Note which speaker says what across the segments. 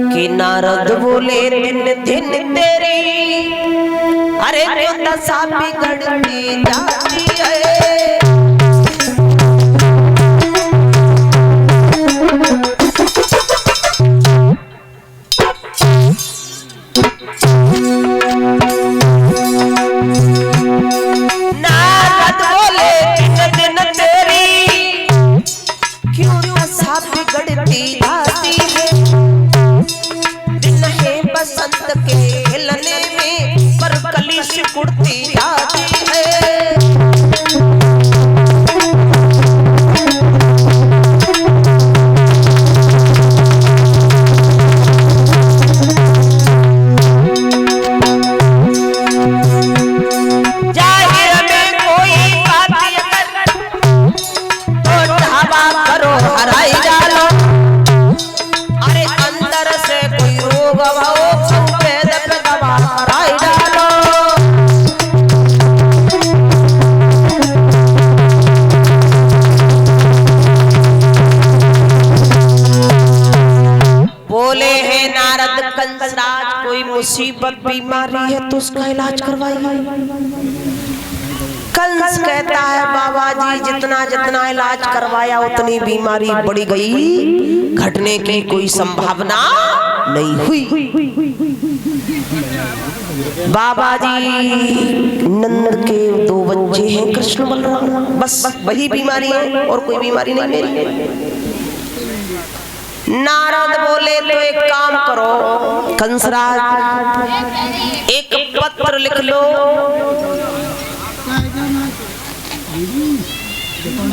Speaker 1: कि नारद बोले दिन दिन तेरी अरे क्यों दशा बिगड़ती जाती है। नारद बोले दिन दिन तेरी क्यों दशा बिगड़ती जाती है। दिन है बसंत के खिलने में पर कली सिकुड़ती जाती है। कोई मुसीबत बीमारी है तो उसका इलाज करवाइए। कंस कहता है बाबा जी जितना जितना इलाज करवाया उतनी बीमारी बढ़ गई, घटने की कोई संभावना नहीं हुई। बाबा जी नंद के 2 बच्चे हैं कृष्ण बलराम, बस वही बीमारी है और कोई बीमारी नहीं मेरी। नारद बोले तो एक काम करो कंसराज, एक पत्र लिख लो।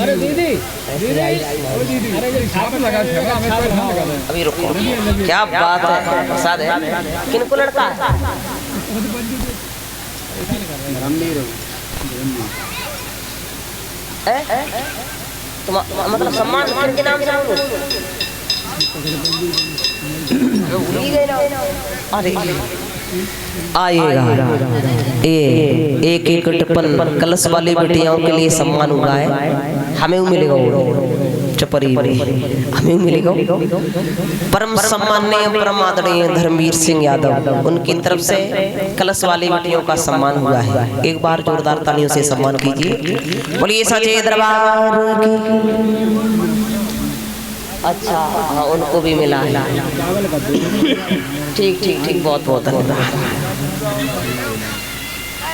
Speaker 2: अरे दीदी
Speaker 1: अभी रुको, क्या बात है, प्रसाद है, किनको लड़का है? मतलब सम्मान किनके नाम से? अरे आएगा एक एक टिप्पण कलश वाले बेटियों के लिए सम्मान हुआ है, हमें मिलेगा वो चपरी में, हमें मिलेगा परम सम्माननीय परम आदरणीय धर्मवीर सिंह यादव, उनकी तरफ से कलश वाली बेटियों का सम्मान हुआ है। एक बार जोरदार तालियों से सम्मान कीजिए। बोलिए सच्चे दरबार की। अच्छा हाँ, उनको भी मिला है। ठीक ठीक ठीक, बहुत बहुत धन्यवाद।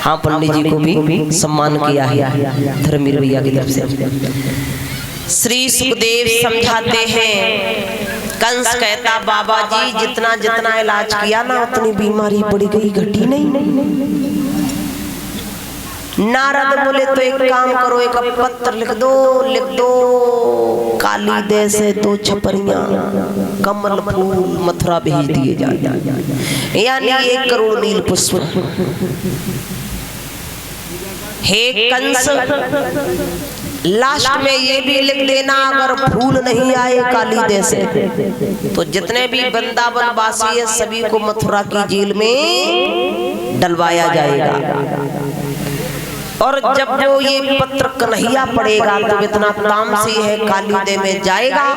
Speaker 1: हाँ, पंडित जी को भी सम्मान किया है धर्मवीर भैया की तरफ से। श्री सुखदेव समझाते हैं, कंस कहता बाबा जी जितना जितना इलाज किया ना उतनी बीमारी बढ़ गई, घटी नहीं। नारद बोले तो एक काम करो, एक पत्र लिख दो। काली दे से 2 छपरियां कमल फूल मथुरा भेज दिए जाए, यानी 1 करोड़ नील पुष्प। हे कंस, लास्ट में ये भी लिख देना अगर फूल नहीं आए काली दे से तो जितने भी वृंदावन वासी है सभी को मथुरा की जेल में डलवाया जाएगा। और जब वो ये पत्र कन्हैया पड़ेगा तो इतना तामसी है कालीदे में जाएगा,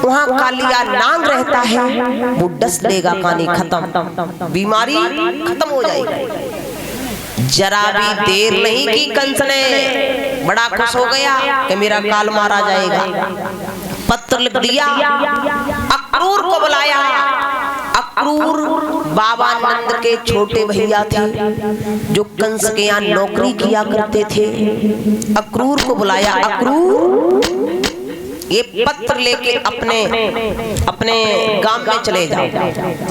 Speaker 1: वहाँ कालिया नांग रहता है, वो डस देगा, पानी खत्म, बीमारी खत्म हो जाएगी। जरा भी देर नहीं की कंस ने, बड़ा खुश हो गया कि मेरा काल मारा जाएगा। पत्र लिख दिया, अक्रूर को बुलाया। अक्रूर बाबा नंद के छोटे भैया थे जो कंस के यहाँ नौकरी किया करते थे। अक्रूर को बुलाया, अक्रूर ये पत्र लेके अपने गांव में चले जाओ,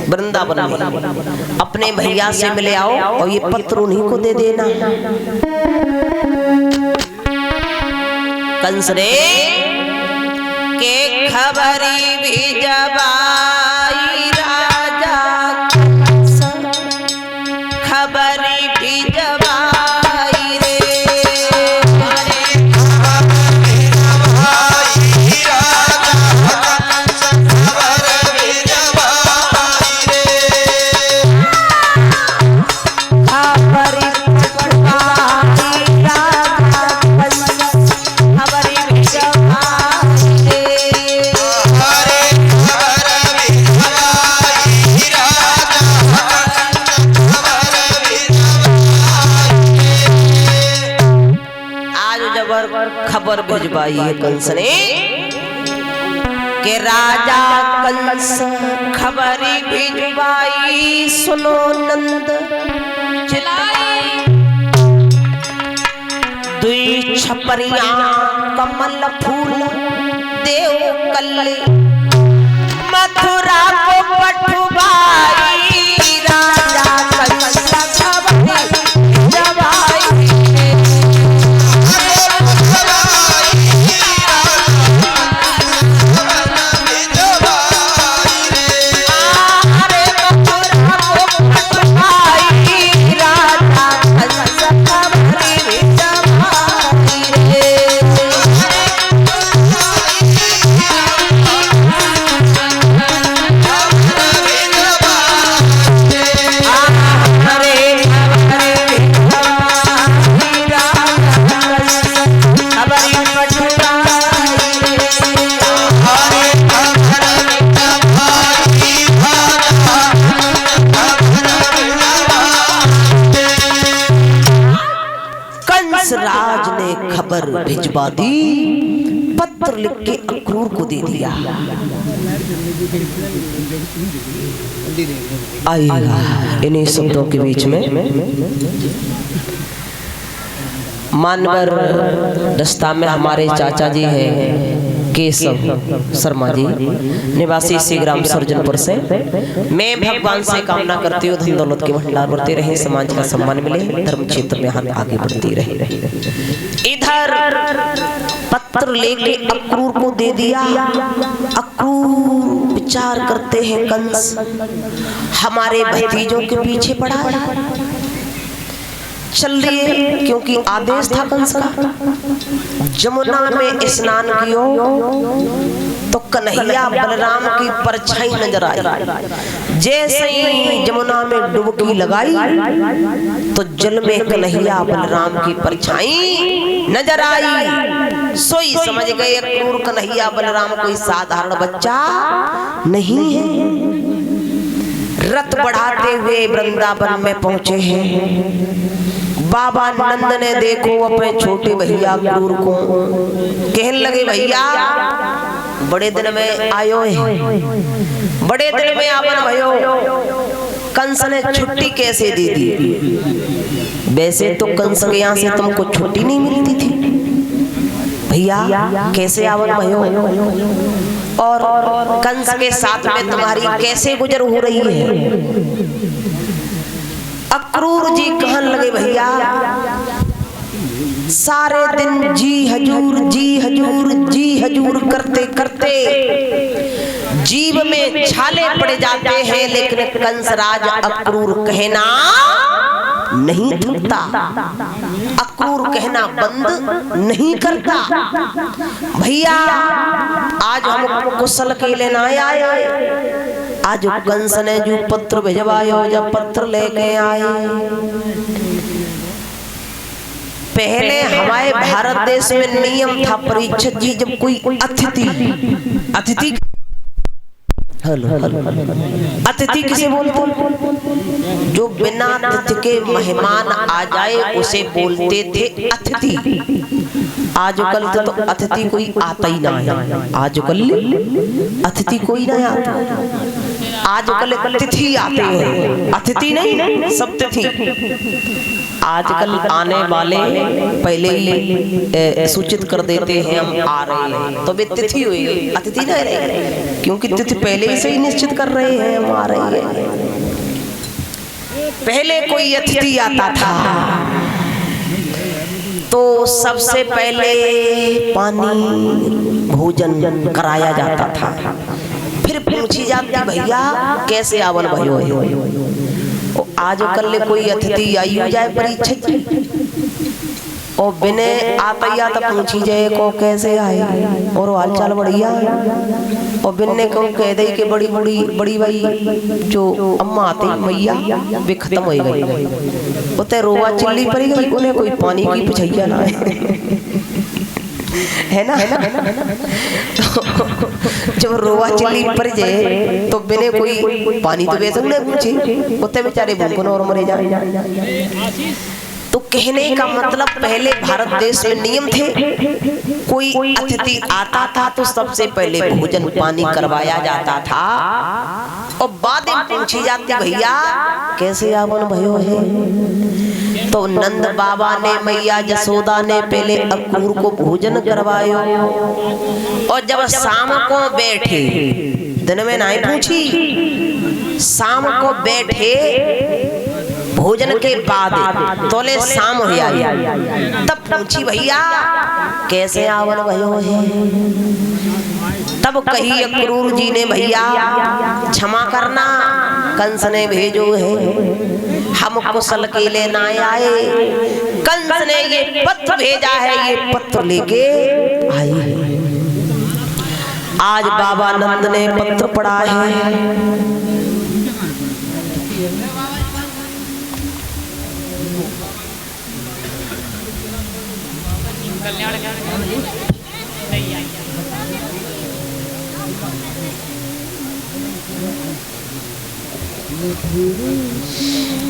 Speaker 1: वृंदावन में अपने भैया से मिले आओ और ये पत्र उन्हीं को दे देना। कंस ने के खबरी भी जबाई राजा, खबरी भी जबाई रे, भिजवाई है कंस ने कि राजा कंस खबरी भिजवाई, सुनो नंद चिलाई। दुई छपरिया कमल फूल देव कल्ले, मथुरा को पठुवाई, राजा कंस खबरी भिजवाई। राज ने खबर भिजवा दी, पत्र लिख के अक्रूर को दे दिया। आइएगा इन्हीं शब्दों के बीच में मानवर दस्ता में हमारे चाचा जी हैं केशव शर्मा जी, निवासी इसी ग्राम सर्जनपुर से। मैं भगवान से कामना करती हूँ धन दौलत के भंडार बढ़ते रहे, समाज का सम्मान मिले, धर्म क्षेत्र में हम आगे बढ़ती रहे। इधर पत्र लेके अक्रूर को दे दिया। अक्रूर विचार करते हैं कंस हमारे भतीजों के पीछे पड़ा है, चल लिए, क्योंकि आदेश था कंस का। जमुना में स्नान कियो तो कन्हैया बलराम की परछाई नजर आई। जैसे ही जमुना में डुबकी लगाई तो जल में कन्हैया बलराम की परछाई नजर आई। सोई समझ गए अक्रूर कन्हैया बलराम कोई साधारण बच्चा नहीं है। रथ बढ़ाते हुए वृंदावन में पहुंचे हैं। बाबा नंद ने देखो अपने छोटे भैया अक्रूर को, कहने लगे भैया बड़े दिन में आयो है, बड़े दिन में आवन भयो, कंस ने छुट्टी कैसे दे दी? वैसे तो कंस के यहाँ से तुमको छुट्टी नहीं मिलती थी भैया, कैसे आवन भयो? और कंस के साथ में तुम्हारी कैसे गुजर हो रही है? अक्रूर जी कहने लगे भैया सारे दिन जी हजूर जी हजूर जी हजूर करते करते जीव में छाले पड़ जाते हैं, लेकिन कंसराज अक्रूर कहना नहीं थकता, अक्रूर कहना बंद नहीं करता। भैया आज हम कुशल के लेना आए, आज कंस ने जो पत्र भिजवायो, जब पत्र लेके आए, पहले हमारे भारत देश में नियम था परीक्षित जी, जब कोई अतिथि अतिथि किसे बोलते? जो बिना अतिथि के मेहमान आ जाए उसे बोलते थे अतिथि। आजकल तो अतिथि कोई आता ही ना है, आजकल अतिथि कोई नहीं आता, आजकल तिथि आते हैं, अतिथि नहीं सब तिथि। आजकल आने वाले पहले ही सूचित कर देते हैं हम आ रहे हैं, तो वे तिथि हुई, अतिथि नहीं रहे, क्योंकि तिथि पहले से ही निश्चित कर रहे हैं हम आ रहे हैं। पहले कोई अतिथि आता था तो सबसे पहले पानी भोजन कराया जाता था, फिर पूछी जाती भैया कैसे आवन भयो। आजकल कोई अतिथि आई हो जाए परीक्षित और बिने आता तो पूछी जाए को कैसे आए और हाल चाल बढ़िया, और बिन्ने को कह दे कि बड़ी भाई जो अम्मा आती मैया वे खत्म हो गई, उते रोवा चिल्ली पड़ी गई, उन्हें कोई पानी की पिछैया ना है ना। तो जब रोवा चिल्ली पड़ जाए तो बिने कोई पानी तो वैसे नहीं पूछे, उते बेचारे भूखों और मरे जाए। तो कहने का मतलब पहले भारत देश में नियम थे, कोई अतिथि आता था तो सबसे पहले भोजन पानी करवाया जाता था और बाद में पूछी जाती भैया कैसे आवन भयो है। तो नंद बाबा ने मैया जसोदा ने पहले अक्रूर को भोजन करवायो और जब शाम को बैठे, दिन में नहीं पूछी, शाम को बैठे भोजन के बाद तोले शाम हो आई, तब पूछी भैया कैसे आवन भयो है। तब कही अक्रूर जी ने भैया क्षमा करना, कंस ने भेजो है, हम कुशल के लिए ना आए, कंस ने ये पत्र भेजा है, ये पत्र लेके आए हैं। आज बाबा नंद ने पत्र पढ़ा है।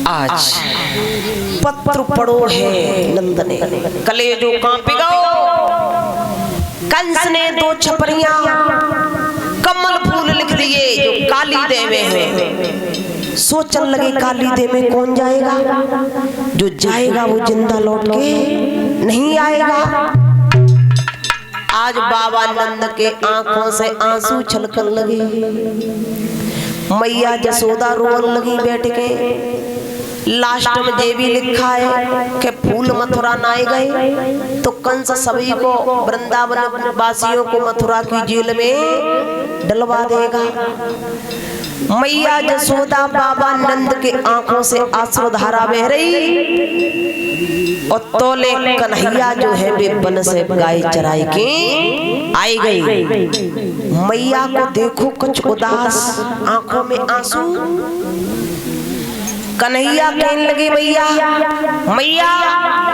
Speaker 1: आज पत्र पढ़ो है नंद ने, कलेजो कांपेगा। कंस ने 2 छपरियां कमल फूल लिख दिए जो काली देवे हैं। सोचने लगे काली देवे कौन जाएगा, जो जाएगा वो जिंदा लौट के नहीं आएगा। आज बाबा नंद के आंखों से आंसू छलकन लगे, मैया जसोदा रोन लगी बैठ के। लास्ट में देवी लिखा है कि फूल मथुरा नाए गए तो कंस सभी को वृंदावन वासियों को मथुरा की जेल में डलवा देगा। मैया जसोदा बाबा नंद के आंखों से आंसुधारा बह रही और तोले कन्हैया जो है वे वन से गाय चराई के आई गई। मैया को देखो कुछ उदास आंखों में आंसू। कन्हैया कहने लगे मैया मैया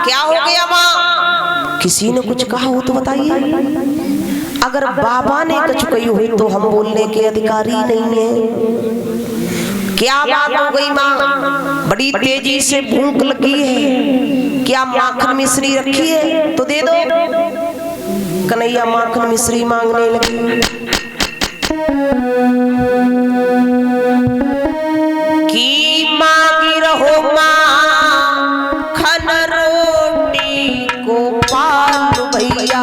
Speaker 1: क्या हो गया माँ, किसी ने कुछ कहा हो तो बताइए। अगर बाबा ने कुछ कही हुई तो हम बोलने के अधिकारी नहीं है। क्या बात हो गई माँ, बड़ी तेजी से भूख लगी है, क्या माखन मिश्री रखी है तो दे दो। कन्हैया माखन मिश्री मांगने लगी। की मांगी रहो माखन रोटी को पाल भैया,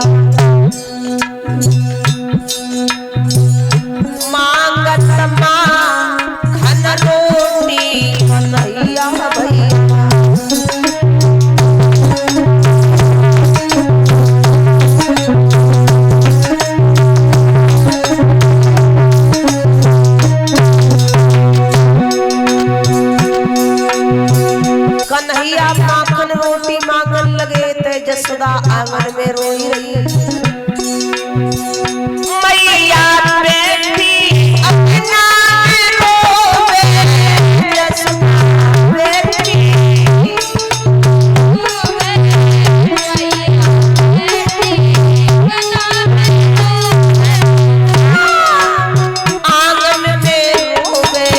Speaker 1: मांगत माखन रोटी कन्हैया भैया। कन्हैया माखन रोटी मांगन लगे ते जसोदा आंगन में रोई रही। मैया बेटी अपना रोवे, जसोदा बेटी आंगन में रोवे,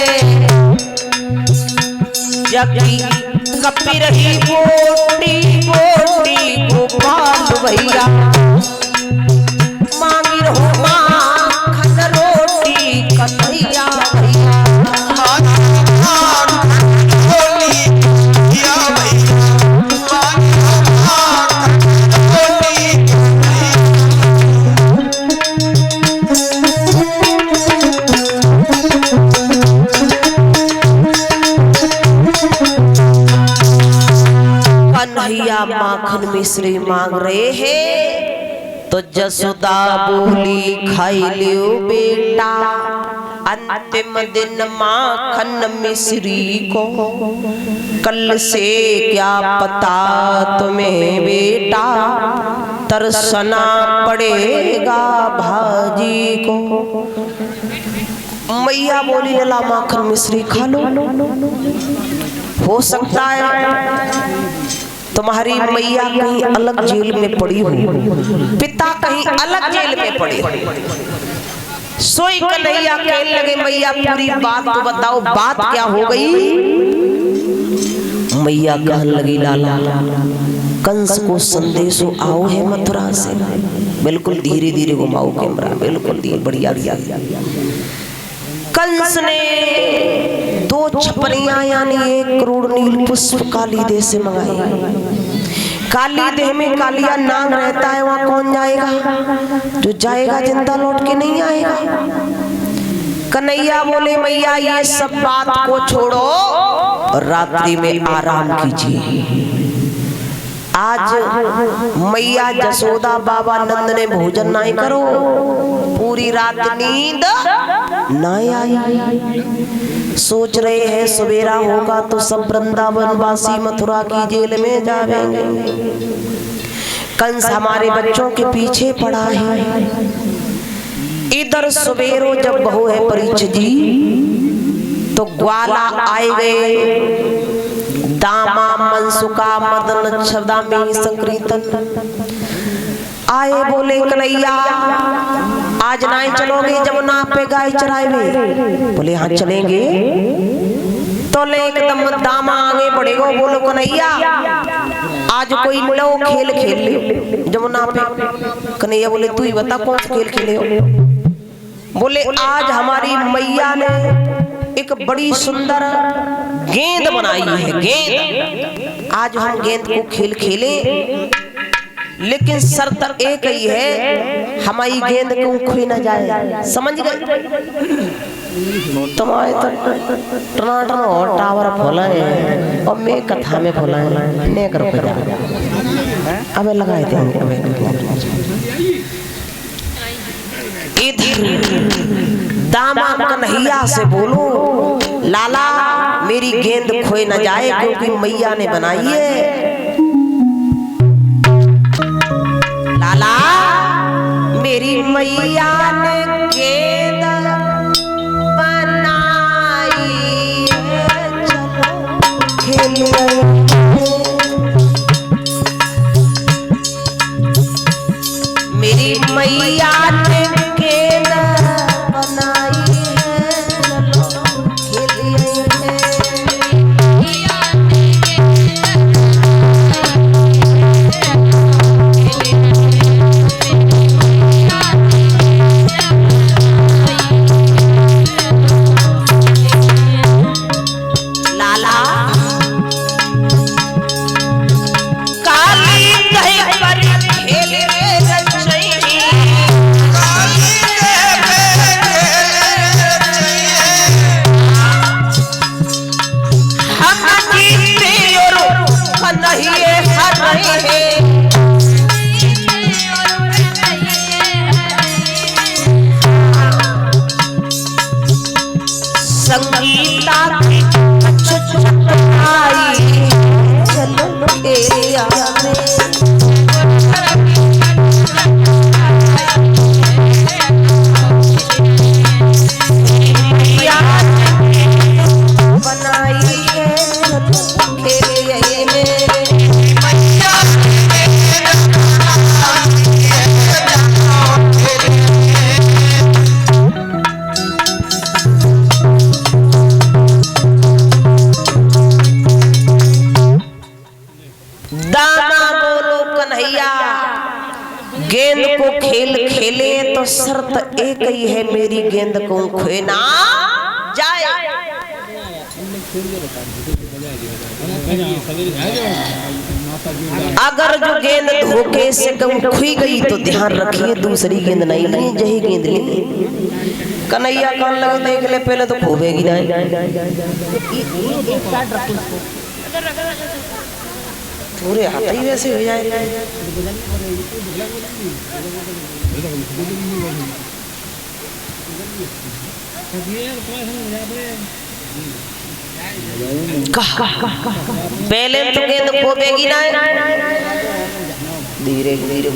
Speaker 1: जबकि कपी रही बोटी बोटी गोपाल भैया। मांगी रहो माखन रोटी कन्हैया भैया। कन्हैया माखन मिश्री मांग रहे हैं तो जसोदा बोली खाई लियो बेटा, अंतिम दिन माखन मिश्री को, कल से क्या पता तुम्हें बेटा तरसना पड़ेगा भाजी को। मैया बोली लला माखन मिश्री खा लो, हो सकता है तुम्हारी मैया कहीं अलग जेल में पड़ी हुई, पिता कहीं अलग जेल में पड़े। सोई कन्हैया कहने लगे मैया पूरी बात तो बताओ, बात क्या हो गई। मैया कहने लगी लाला कंस को संदेश आओ है मथुरा से। बिल्कुल धीरे धीरे घुमाओ कैमरा, बिल्कुल धीरे, बढ़िया दिया। कंस ने 2 छपरियां यानी 1 करोड़ नील पुष्प काली देह से मंगाई। काली देह में कालिया नाग रहता है, वहां कौन जाएगा? जो जाएगा जिंदा लौट के नहीं आएगा। कन्हैया बोले मैया ये सब बात को छोड़ो, रात्रि में आराम कीजिए। आज मैया जसोदा बाबा नंद ने भोजन नहीं करो, पूरी रात नींद नहीं आई। सोच रहे हैं सवेरा होगा तो सब वृंदावन वासी मथुरा की जेल में जाएंगे। कंस हमारे बच्चों के पीछे पड़ा है। इधर सवेरो जब बहू है परीक्षित जी तो ग्वाला आए गए, दामा मनसुका मदन छदामी संकीर्तन आए। बोले कन्हैया आज नहीं चलोगे जमुना पे गाय चराए में? बोले हाँ चलेंगे। तो ले एकदम दामा आगे बढ़ेगा, बोलो कन्हैया आज कोई नौ खेल खेल ले जमुना पे। कन्हैया बोले तू ही बता कौन सा खेल खेले हो? बोले आज हमारी मैया ने एक बड़ी सुंदर गेंद बनाई है, गेंद। आज हम गेंद को खेल खेले, लेकिन शर्त एक ही है हमारी गेंद को खोई ना जाए। समझ गए? तुम्हारे तो टनाटन और टावर खोला है और मैं कथा में खोला है ने कर अबे लगाए थे। दामा कन्हैया से बोलो लाला मेरी गेंद खोए न जाए क्योंकि मैया ने बनाई है। लाला मेरी मैया ने गेंद बनाई है, चलो खेल। मेरी मैया ने गेंद बनाई है, चलो खेलिए। लाला काली कहीं पर खेल संगीता चलो एरिया बनाई है, चलो एरिया में। दामा बोलो कन्हैया गेंद को खेल खेले तो शर्त एक ही है मेरी गेंद को खोए ना जाए। अगर जो गेंद धोखे से खोई गई तो ध्यान रखिए दूसरी गेंद नहीं ली, यही गेंद ली। कन्हैया कान लगे देख ले पहले तो खोबेगी पूरे हाथ ही वैसे हो जाए। पहले तो गेंद खोबेगी ना, धीरे धीरे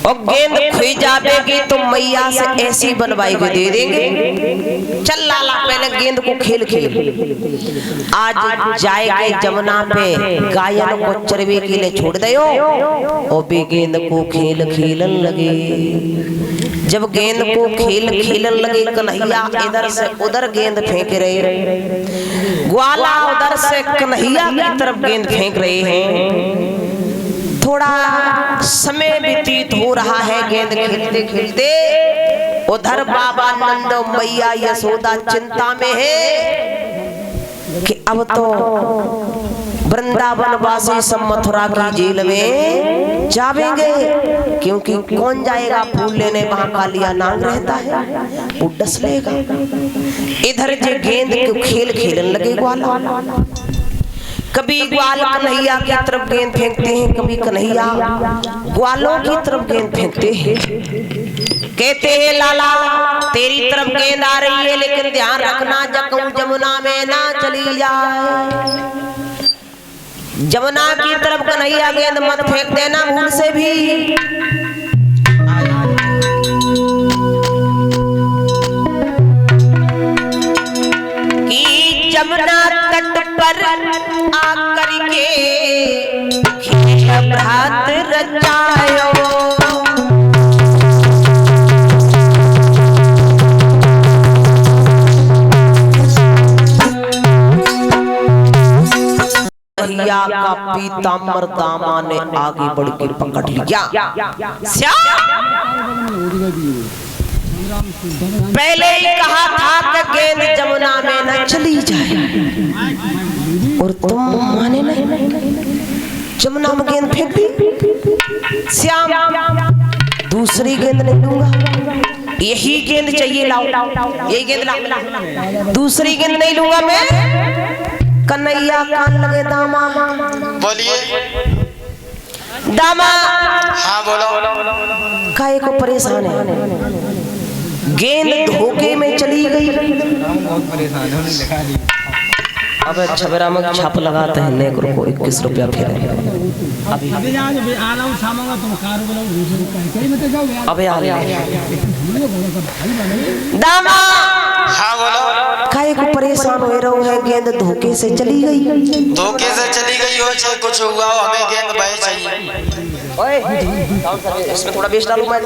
Speaker 1: और गेंद खोई जाएगी तो मैया से ऐसी बनवाई के दे देंगे। चल लाला पहले गेंद को खेल खेल। आज जाएगा जमुना पे गायन को चरवे के लिए छोड़ दो और भी गेंद को खेल खेलन लगे। जब गेंद को खेलन लगे कन्हैया इधर से उधर गेंद फेंक रहे, ग्वाला उधर से कन्हैया की तरफ गेंद फेंक रहे हैं। थोड़ा समय व्यतीत हो रहा है, गेंद खेलते खेलते उधर बाबा नंद मैया यशोदा चिंता में है कि अब तो वृंदावन वासी सब मथुरा की जेल में जावेंगे, क्योंकि कौन जाएगा फूल लेने, वहां कालिया नाग रहता है, वो डस लेगा। इधर जे गेंद को खेलन लगे ग्वाला, कभी ग्वाल कन्हैया की तरफ गेंद फेंकते हैं, कभी कन्हैया ग्वालों की तरफ गेंद फेंकते हैं। कहते हैं लाला तेरी तरफ गेंद आ रही है, लेकिन ध्यान रखना जमुना में ना चली जाए। जमुना की तरफ कन्हैया गेंद मत फेंक देना भूल से भी। कि जमुना तट पर आकर के खेल भ्रात रचायो, कन्हैया का पीताम्बर दामा ने आगे बढ़ के पकड़ लिया। पहले ही कहा था कि गेंद जमुना में न चली जाए, और तुम माने नहीं, जमुना में गेंद फेंक दी। श्याम दूसरी गेंद नहीं लूंगा, यही गेंद चाहिए, लाओ यही गेंद लाओ, दूसरी गेंद नहीं लूंगा मैं। कन्हैया कान लगे दामा,
Speaker 2: बोलिए
Speaker 1: दामा।
Speaker 2: हाँ बोलो।
Speaker 1: काहे को परेशान है, गेंद धोखे में चली गई। अब छबेरा में छाप लगाते हैं, नेकरो को 21 रुपया फिर अभी अबे आ दामा।
Speaker 2: हाँ बोलो।
Speaker 1: काहे को परेशान हो रहो है, गेंद धोखे से चली गई।
Speaker 2: धोखे से चली गई हो, चाहे कुछ हुआ हो, हमें गेंद बहे चाहिए।
Speaker 1: ओए इसमें थोड़ा बेच डालूं मैं,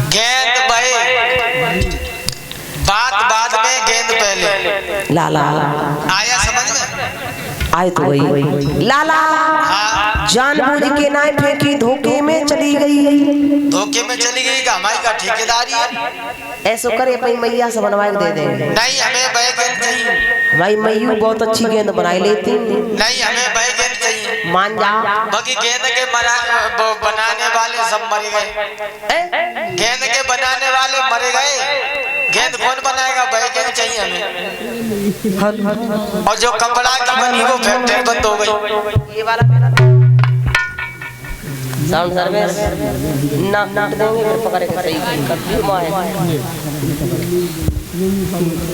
Speaker 2: गेंद बहे बात में, गेंद पहले।
Speaker 1: लाला
Speaker 2: आया समझ में?
Speaker 1: आए तो वही लाला।
Speaker 2: हाँ।
Speaker 1: जानबूझ के ना फेंकी, धोखे में चली गई।
Speaker 2: धोखे में चली गई का हमारी का ठेकेदारी है।
Speaker 1: ऐसो करे अपनी मैया से बनवा के दे देंगे।
Speaker 2: नहीं हमें बहे गेंद चाहिए।
Speaker 1: भाई मैयू बहुत अच्छी गेंद बनाई लेती।
Speaker 2: नहीं हमें बहे गेंद चाहिए।
Speaker 1: मान जा।
Speaker 2: बाकी गेंद के बनाने वाले सब मर गए, गेंद के बनाने वाले मरे गए, गेंद कौन बनाएगा? बहे गेंद चाहिए हमें। और जो कपड़ा की बनी वो फैक्ट्री बंद हो गई।
Speaker 1: ये वाला साउंड सर्विस ना देंगे, फिर पकड़ के सही कर मां है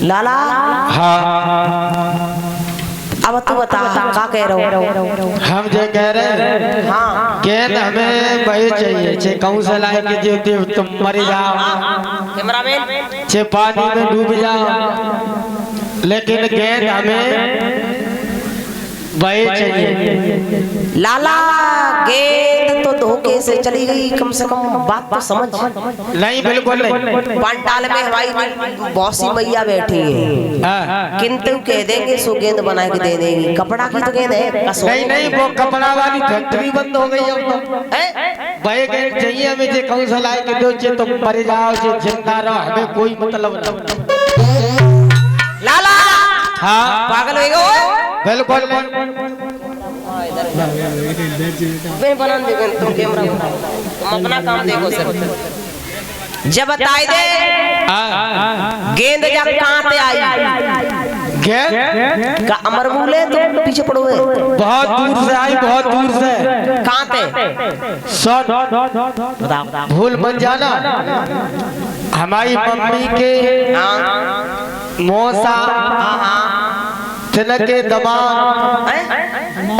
Speaker 1: लाला। हाँ अब तू बता क्या कह रहे हो?
Speaker 3: हम जो कह रहे हैं,
Speaker 1: हाँ
Speaker 3: गेंद हमें वही चाहिए, चे कहूँ से लाए कि जो तुम मर जाओ,
Speaker 1: कैमरामैन
Speaker 3: चे पानी में डूब जाओ, लेकिन गेंद हमें वही चाहिए।
Speaker 1: लाला गेंद तो धोखे से चली गई, कम से कम बात तो समझ।
Speaker 3: नहीं बिल्कुल नहीं।
Speaker 1: पंडाल में हमारी बॉसी मैया बैठी है, किंतु कह देंगे सो गेंद बना के दे देंगी। कपड़ा की तो गेंद है।
Speaker 3: नहीं वो कपड़ा वाली फैक्ट्री बंद हो गई अब तो। वही गेंद चाहिए हमें, जे कहूँ से लाए कि दो चे तुम मर जाओ, चे जिंदा रहो, हमें कोई मतलब नहीं।
Speaker 1: लाला
Speaker 3: हाँ
Speaker 1: पागल हो गए?
Speaker 3: बिल्कुल
Speaker 1: बना दे तुम कैमरा, तुम अपना काम देखो सर। जब बताए दे गेंद जा कहां पे आई,
Speaker 3: गेंद
Speaker 1: का अमर बोले तो पीछे पड़ो है।
Speaker 3: बहुत दूर से आई, बहुत दूर से।
Speaker 1: कहां पे?
Speaker 3: सर भूल बन जाना, हमारी मम्मी के मौसा के दमाद,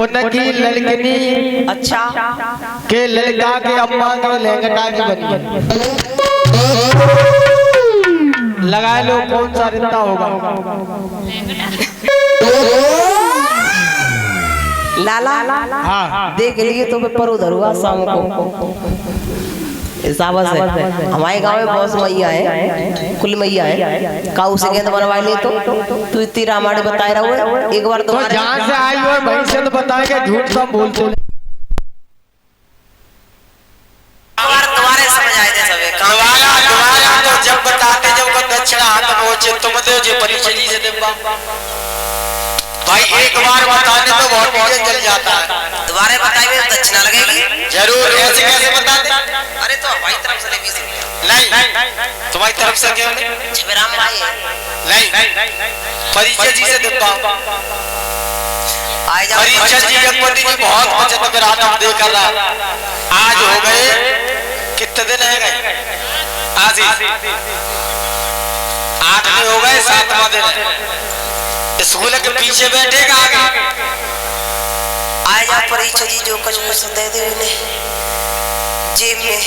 Speaker 3: उनकी लड़कनी
Speaker 1: अच्छा
Speaker 3: के लड़का के अम्मा के लहंगटा की बनी। लगा लो कौन सा रिश्ता होगा।
Speaker 1: लाला
Speaker 3: हाँ
Speaker 1: देख लिए तो मैं पर उधर हुआ शाम को। साबस है। हमारे गांव में बहुत मैया है, कुल मैया है। काऊ से गेंद बनवा ले तो इतनी रामायण बताए रहो। एक बार
Speaker 3: तो जहाँ से आई और वहीं से तो बताएगा, झूठ तो बोलते नहीं।
Speaker 1: तुम्हारे समझ आए थे सबे
Speaker 2: दोबारा तो जब बताते जब को दक्षिणा हाथ पहुंचे तुम दे जो परिचय से देवा भाई, एक बार बताने तो बहुत चीजें जल जाता है।
Speaker 1: दोबारा बताइए तो दक्षिणा लगेगी
Speaker 2: जरूर। ऐसे कैसे बताते?
Speaker 1: अरे तो हमारी तरफ से ले 20 रुपया।
Speaker 2: नहीं, तुम्हारी तरफ से क्यों
Speaker 1: छबराम भाई
Speaker 2: नहीं, परिचय जी से देवा। परिचय जी जगपति जी बहुत बचत मेरा नाम देकर आज हो गए कितने दिन है गए? आज ही 8 दिन हो गए, 7वां दिन है। स्कूल के पीछे बैठेगा आगे
Speaker 1: आए जा परिचय जी जो कुछ कुछ दे दे उन्हें जेब में।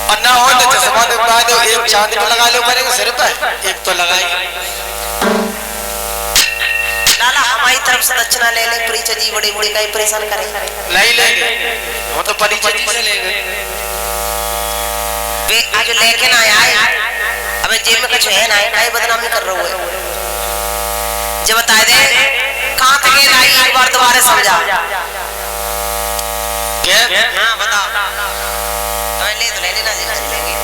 Speaker 2: और ना हो तो चश्मा दिखवा दो, एक चांदी पे लगा लो करेंगे सिर पे, एक तो लगाएंगे।
Speaker 1: लाला हमारी तरफ से दक्षिणा ले ले, परिचय जी बड़े बड़े का परेशान करे
Speaker 2: नहीं लेंगे, वो तो परिचय जी से लेंगे।
Speaker 1: वे आज लेके ना आए, अबे जेब में कुछ है ना, काहे बदनामी कर रहे हो? जब बता दे कहां तक ये लाई, एक बार दोबारा समझा।
Speaker 2: क्या?
Speaker 1: हां बता। तो ले लेना जी, लेंगे।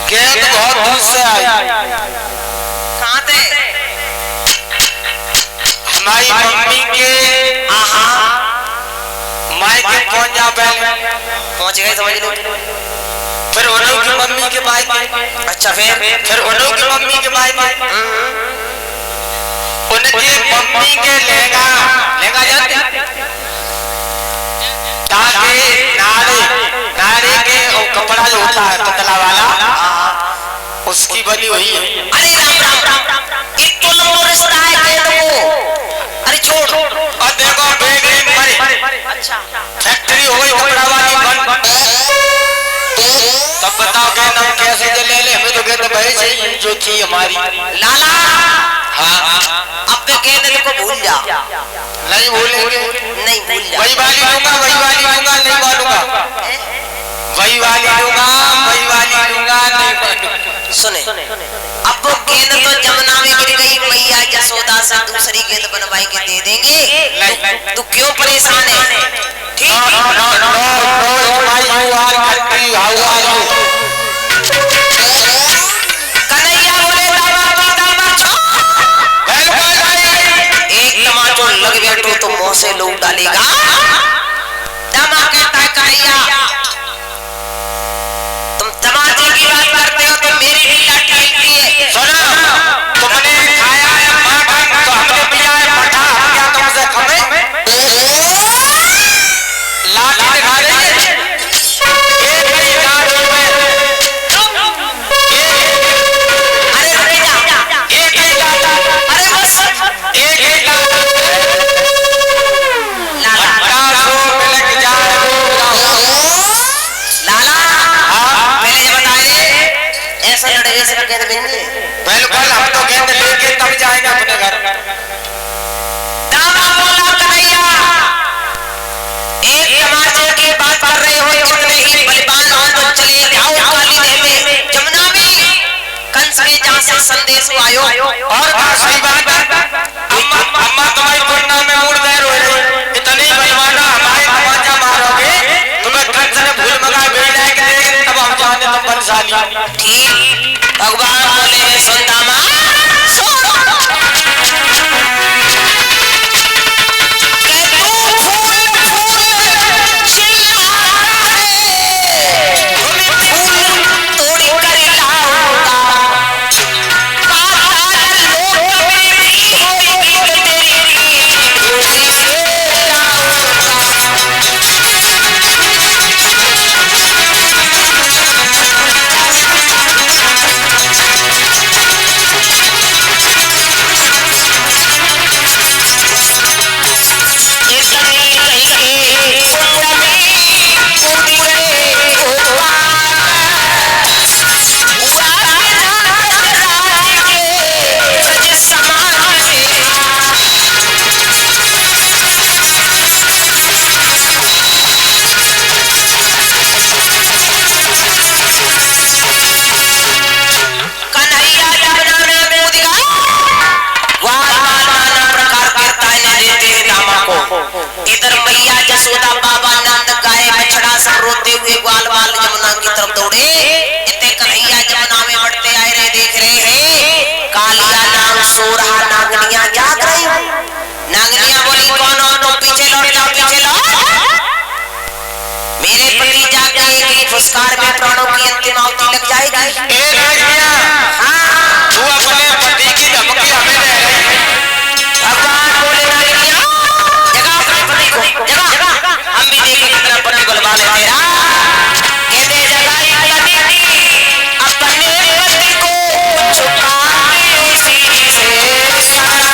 Speaker 2: गेंद बहुत दूर से आई।
Speaker 1: कहां थे?
Speaker 2: हमारी मम्मी के मायके पहुंच जा पहले।
Speaker 1: पहुंच गए समझ लो।
Speaker 2: फिर उन्हों की मम्मी के मायके।
Speaker 1: अच्छा
Speaker 2: फिर उन्हों की मम्मी के मायके। उनकी मम्मी के लेगा जाते ताकि नारे के कपड़ा जो होता है पतला वाला, उसकी बनी हुई है।
Speaker 1: अरे राम राम, एक तो लंबो रिश्ता है गेंद को। अरे छोड़।
Speaker 2: और देखो बेग मरे।
Speaker 1: अच्छा
Speaker 2: फैक्ट्री हो गई कपड़ा वाली बंद। तब बताओ गेंद हम कैसे ले ले? हमें तो गेंद वही चाहिए जो थी हमारी।
Speaker 1: लाला
Speaker 2: हाँ
Speaker 1: अब तो गेंद को भूल जा।
Speaker 2: नहीं भूलेंगे,
Speaker 1: नहीं भूल जा।
Speaker 2: वही वाली लूंगा, वही वाली लूंगा, नहीं मानूंगा। वही वाली लूंगा, वही वाली लूंगा, नहीं मानूंगा।
Speaker 1: सुने अब वो गेंद तो जमुना में गिर गई, मैया यशोदा से दूसरी गेंद बनवाई के दे देंगे। तू क्यों परेशान है? ठीक कन्हैया बोले एक टमाटर लग बैठो तो मुंह से लोग डालेगा। दामा कहता है कन्हैया तुम तमाचे की बात करते हो तो मेरी भी लाठी हिलती है।
Speaker 2: सुना, तुमने खाया है माखन तो हमने पिया है मठा, हम क्या तुमसे खाए? लाठी दिखा रही है। एक ही लाठी में
Speaker 1: अरे रुक जा,
Speaker 2: एक ही लाठी,
Speaker 1: अरे बस
Speaker 2: एक ही लाठी
Speaker 1: लाला
Speaker 2: 1800 मिलक जा
Speaker 1: लाला पहले ये बताइए ऐसा लड़के से गेंद मिलेंगे?
Speaker 2: बिल्कुल, हम तो गेंद लेके तब जाएंगे अपने घर।
Speaker 1: दामा बोला कन्हैया एक तमाचे की बात कर रहे हो, जितने ही बलिदान हो तो चले जाओ काली देव में जमुना में कंस के जहां से संदेश आयो।
Speaker 2: और सही बात है, अम्मा तुम्हारी पुण्य में उड़ गए रोए। इतनी बलवाना हमारे तमाचा मारोगे, तुम्हें कंस ने भूल मगा भेज जाएंगे, तब हम जाने तुम बलशाली।
Speaker 1: ठीक भगवान बोले सुन दामा में प्राणों की अंतिम आहुति लग जाएगी।
Speaker 2: ए राजमिया, तू अपने पति की धमकी हमें दे रही है।
Speaker 1: भगवान बोले राजमिया, जगा अपने पति को, जगा, हम भी देखें कितना पति बलवा ले तेरा। कहते जगाई पति अपने पति को छुपाने उसी से सारा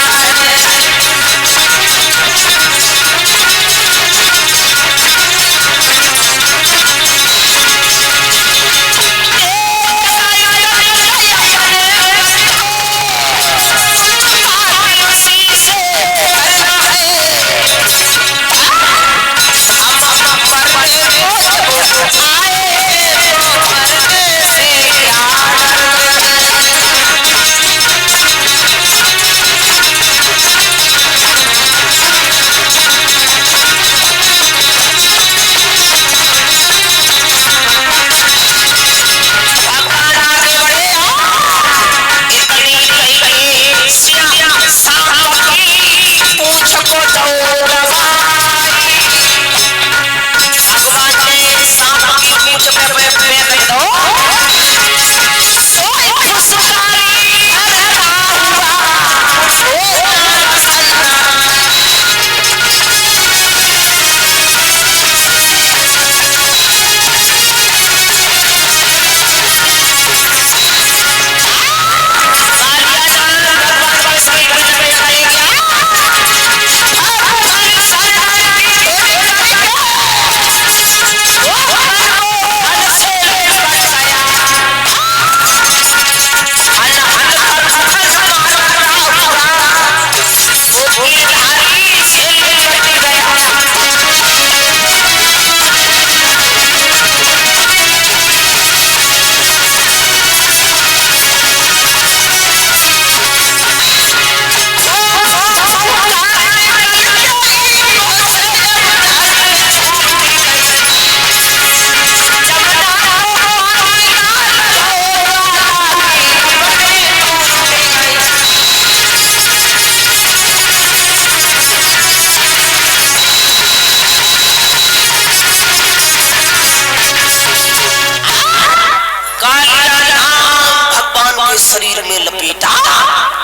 Speaker 1: शरीर में लपेटा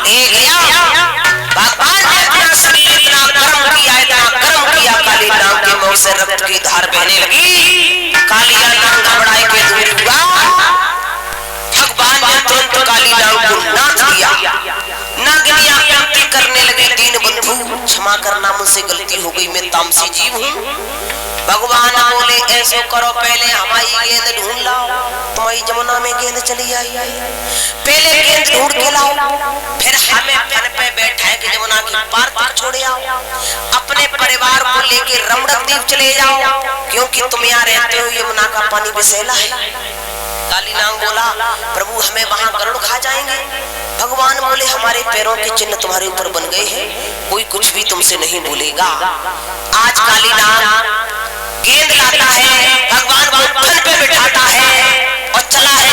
Speaker 1: ले गया। भगवान ने अपना शरीर इतना गर्म किया काली नाग के मुंह से रक्त की धार बहने लगी। कालिया नाग घबराए के दूर हुआ। भगवान ने तुरंत काली नाग को नाच दिया। नागिनियां विनती करने लगी, दीन बंधु क्षमा करना, मुझसे गलती हो गई, मैं तामसी जीव हूँ। भगवान बोले ऐसे करो, पहले हमारी गेंद ढूंढ लाओ। तुम्हारी जमुना में गेंद चली आई, पहले गेंद ढूंढ के लाओ, फिर हमें फन पे बैठाए कि जमुना की पार तक छोड़े आओ। अपने परिवार को लेके रमणक द्वीप चले जाओ, क्योंकि तुम यहाँ रहते हो, यमुना का पानी विषैला है। काली नाग बोला प्रभु हमें वहाँ गरुड़ खा जाएंगे। भगवान बोले हमारे पैरों के चिन्ह तुम्हारे ऊपर बन गए हैं, कोई कुछ भी तुमसे नहीं बोलेगा। आज काली नाग गेंद लाता है, भगवान को फन पे बिठाता है और चला है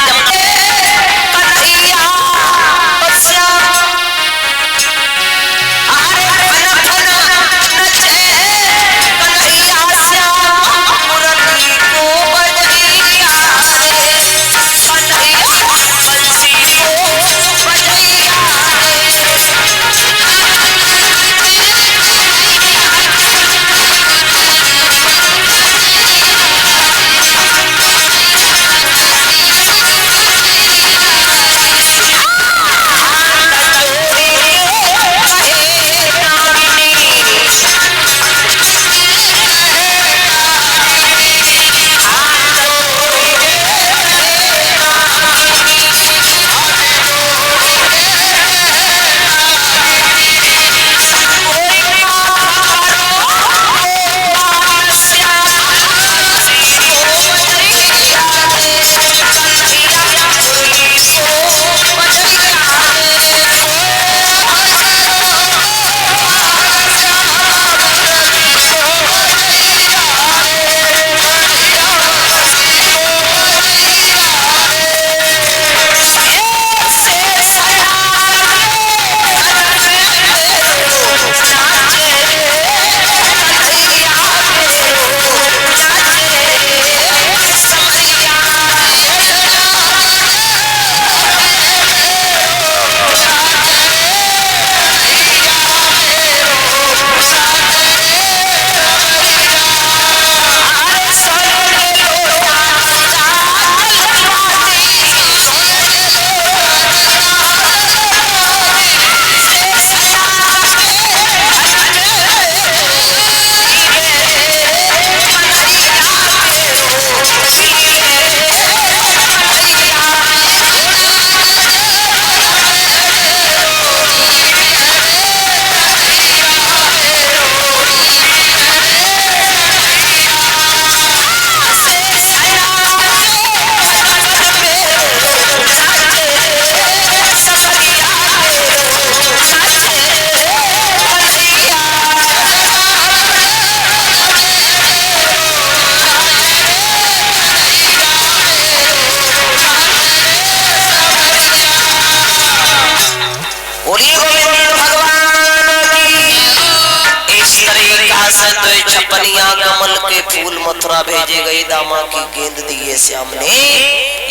Speaker 1: फूल मथुरा भेजे गए, दामा की गेंद दिए श्याम ने।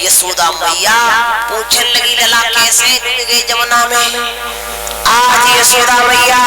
Speaker 1: यशोदा मैया पूछने लगी लला कैसे डूब गए जमुना में। आज यशोदा मैया